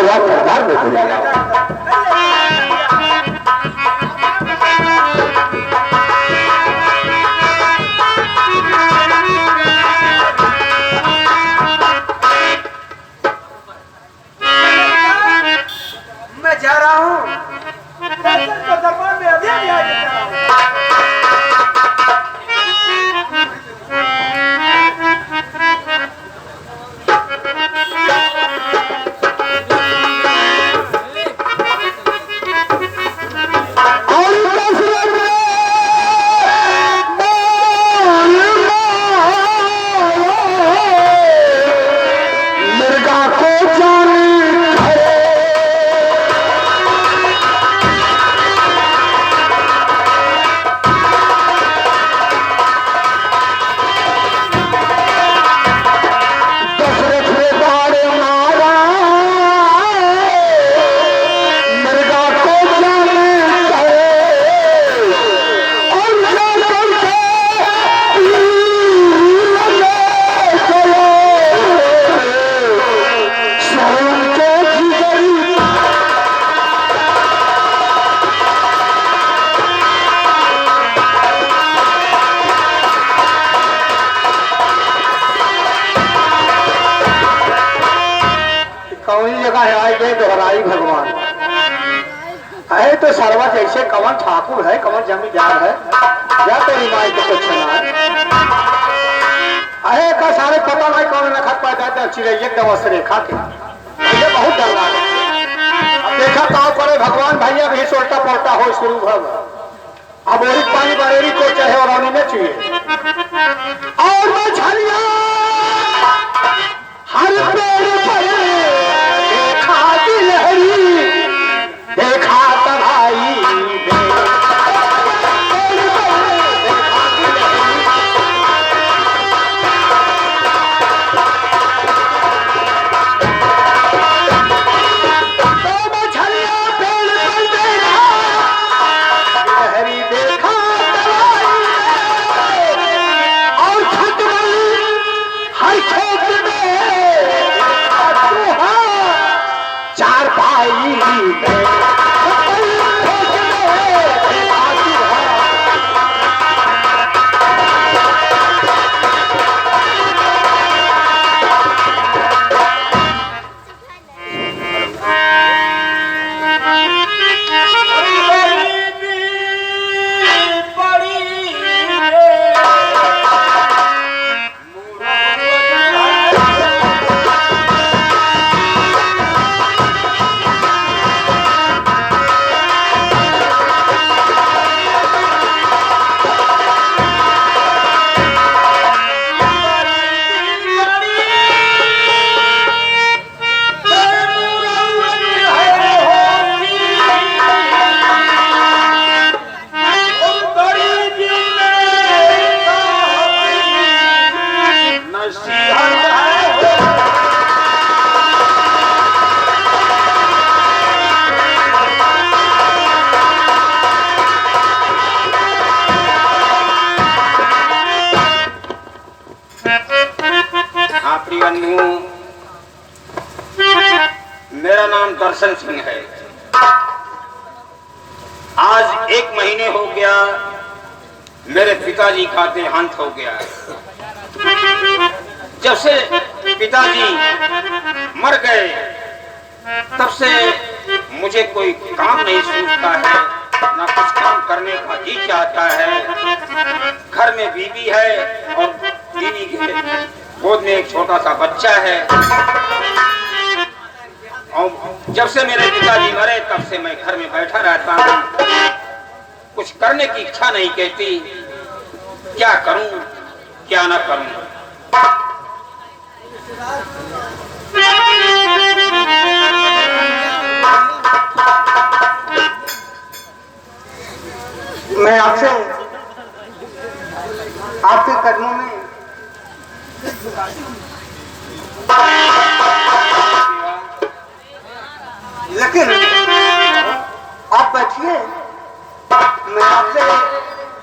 होगा सरदार में भूल जाओ। मैं जा रहा हूँ दरबार में अभी जा रहा हूँ। दोहराई भगवान है तो सरवा जैसे कवन ठाकुर है कवन जमींदार है या तेरी माई को कुछ ना है का सारे पता नहीं कौन रखा पैदा था चिड़ै एकदम से रेखा के मुझे बहुत डर लगा। अब देखा ताव करे भगवान भैया भी सोलटा पलटा हो शुरू भव अब ओरी पानी बरेरी को चाहे और रानी में चाहिए और मैं छलिया हर पेड़ पर देखा तबाही मेरा नाम दर्शन सिंह है। आज 1 महीने हो गया मेरे पिताजी का देहांत हो गया। जब से पिताजी मर गए तब से मुझे कोई काम नहीं सूझता है, ना कुछ काम करने का जी चाहता है। घर में बीवी है और बीवी के गोद में एक छोटा सा बच्चा है। और जब से मेरे पिताजी मरे तब से मैं घर में बैठा रहता हूँ, कुछ करने की इच्छा नहीं कहती। क्या करूं क्या ना करूं। मैं आपसे आपके कदमों में लेकिन आप बैठिए, मैं आपसे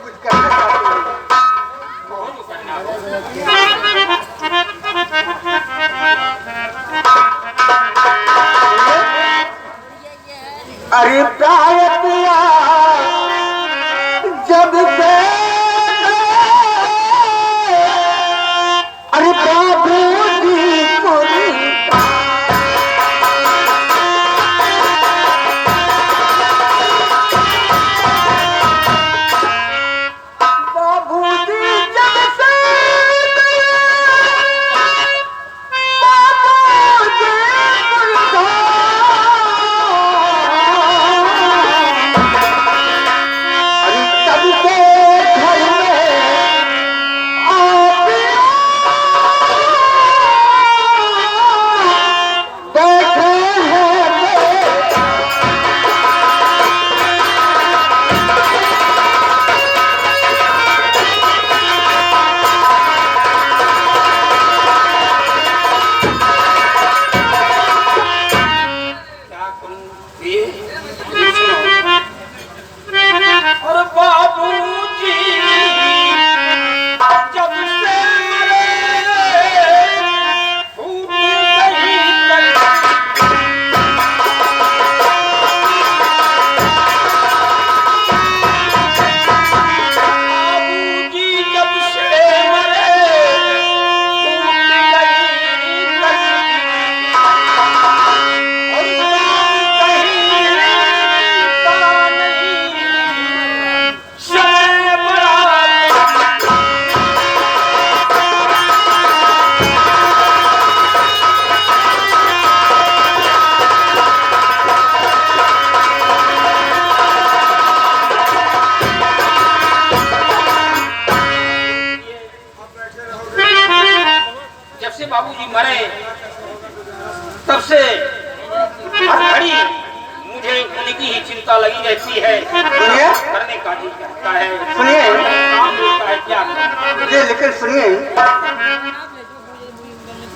कुछ कहना चाहती हूँ। अरे प्यार किया जब से अरे बाबूजी को बाबूजी मरे तब से हर घड़ी मुझे उनकी ही चिंता लगी रहती है। करने का जी कहता है, सुनिए काम होता है क्या ये, लेकिन सुनिए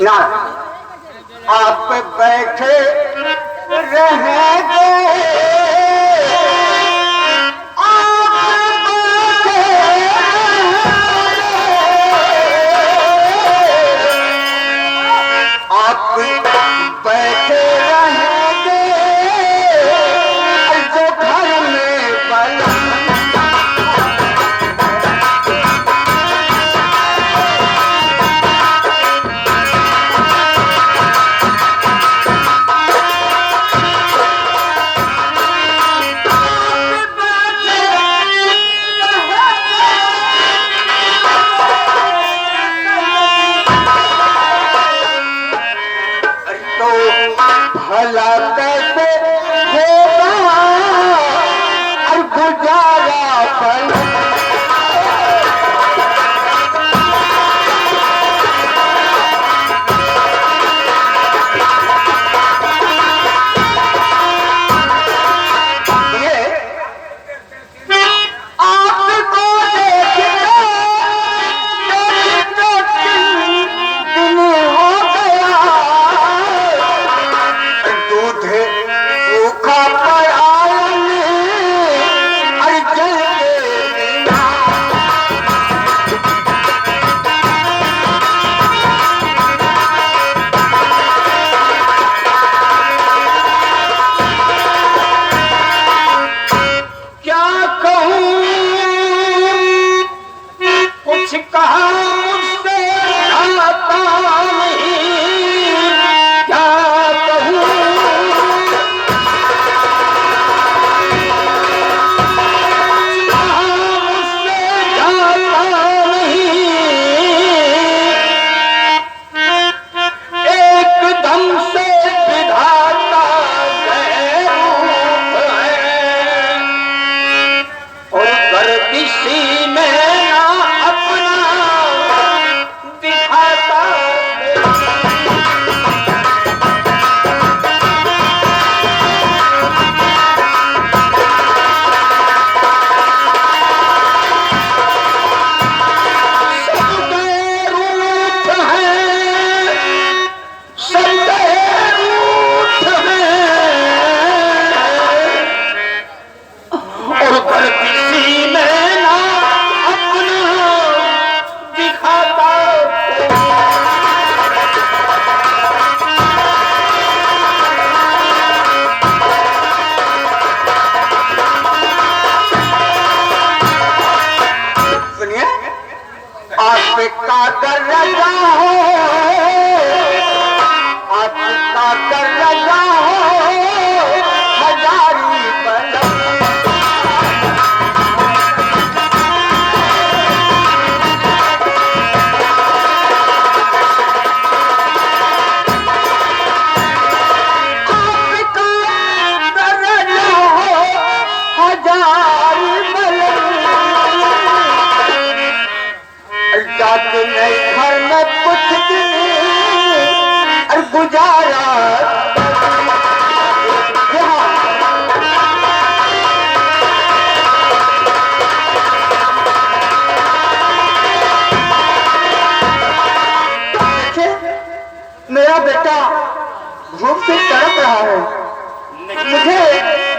ना, आप बैठे रहेंगे बैठे रहेंगे जो घर में बना भला कैसे होगा और गुजारा पर आपको दिन हो गया सूखा पड़ा जल के रजा हो, आपका कर रजा हो, हजारी बलम। जाके नहीं घर में कुछ दिन और गुजारा मेरा बेटा भूख से तड़प रहा है। मुझे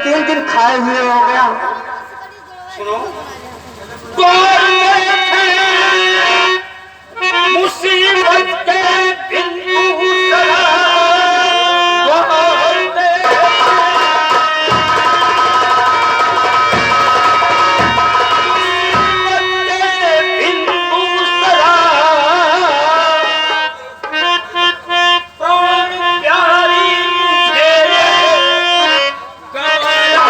3 दिन खाए हुए हो गया। सुनो, दौर में थे मुसीबत के दिन दूसरा, दौर में मुसीबत के दिन दूसरा, प्राण प्यारी तेरे गवाया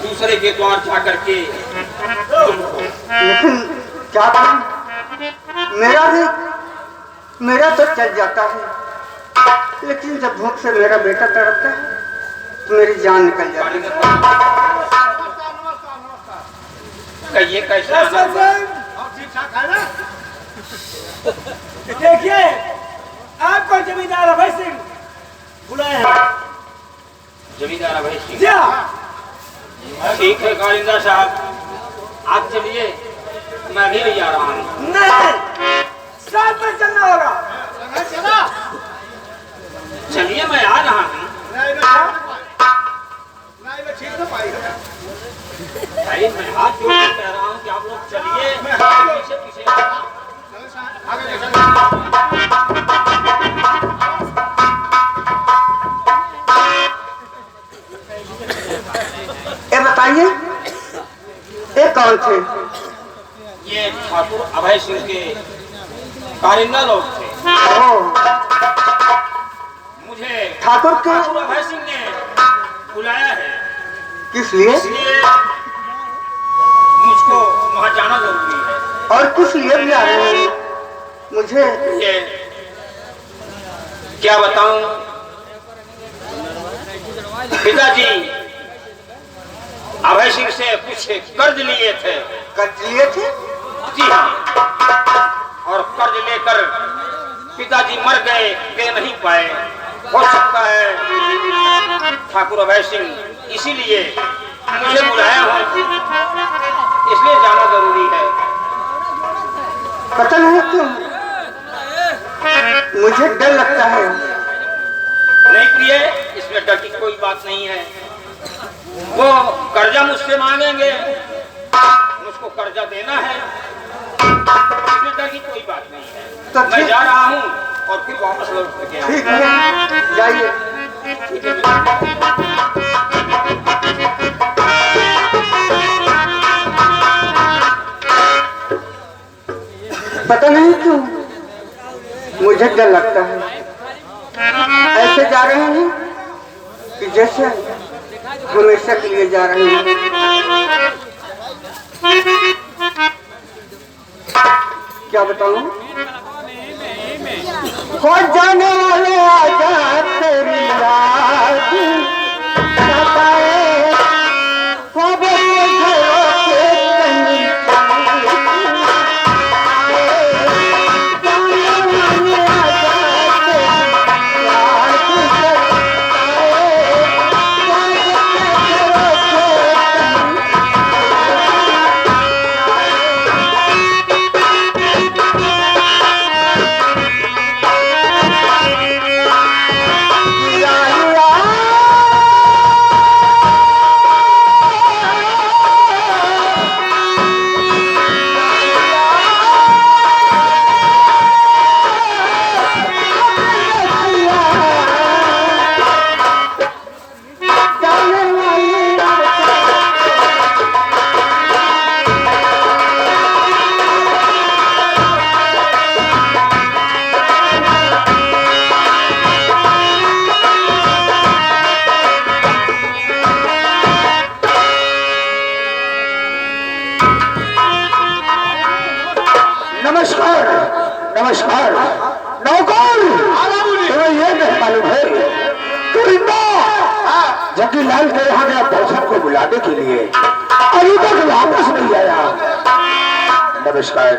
दूसरे के द्वार जा करके। लेकिन क्या करूं, मेरा तो चल जाता है, लेकिन जब भूख से मेरा बेटा तड़पता है तो मेरी जान निकल जाती है। कहिए कैसा? ठीक ठाक है ना? देखिए, आपको जमींदार अभय सिंह बुलाया है। जमींदार अभय सिंह? ठीक है कारिंदा साहब, आप चलिए, मैं भी जा रहा हूँ। नहीं, साथ में चलना होगा। चला चलिए, मैं आ रहा हूँ। नहीं ठीक तो पाएगा भाई, मैं हाथ जोड़ के कह रहा हूँ कि आप लोग चलिए, पीछे पीछे ये बताइए, ये कौन थे? ये ठाकुर अभय सिंह के कारिंदा लोग थे। मुझे ठाकुर अभय सिंह ने बुलाया है। किस लिए? इसलिए मुझको वहाँ जाना जरूरी है। और किस लिए भी आ रहे हैं? मुझे ये क्या बताऊं, पिताजी अभय सिंह से कुछ कर्ज लिए थे। कर्ज लिए थे? जी हाँ, और कर्ज लेकर पिताजी मर गए, दे नहीं पाए। हो सकता है ठाकुर अभय सिंह इसीलिए मुझे बुलाया हो, इसलिए जाना जरूरी है। पता नहीं क्यों मुझे डर लगता है। नहीं प्रिय, इसमें डर की कोई बात नहीं है। वो कर्जा मुझसे मांगेंगे, मुझको कर्जा देना है, इसमें डर की कोई बात नहीं है। तो मैं जा रहा हूँ और फिर वापस लौट के आऊंगा। ठीक है, जाइए। ठीक है। पता नहीं क्यों मुझे डर लगता है। ऐसे जा रहे हैं कि जैसे हमेशा के लिए जा रहे हैं। क्या बताऊं? हो जाने वाले आजा तेरी याद सताए, हो बसे घरों के कहीं जाने वाले आजा तेरी याद सताए। नमस्कार नमस्कार। नौकर तुम्हें ये नहीं मालूम है करिंदा जबकि लाल के यहाँ गया दर्शन को बुलाने के लिए अभी तक वापस नहीं आया। नमस्कार।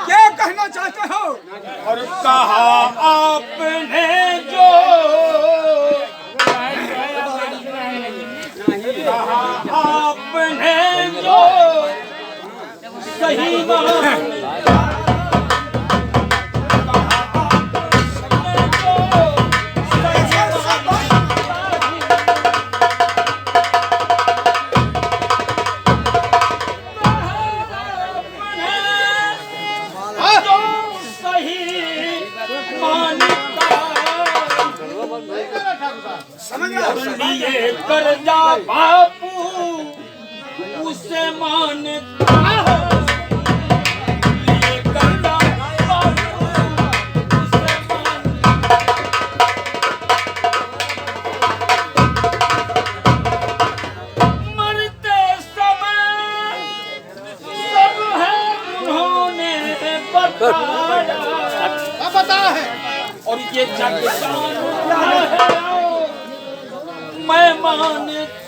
क्या कहना चाहते हो? और कहा आपने जो सही लिए कर जा बापू उसे मानता हो, लिए कर जा बापू उसे मानता। मरते समय सब है उन्होंने बताया है और ये जग जानता है मैं मानता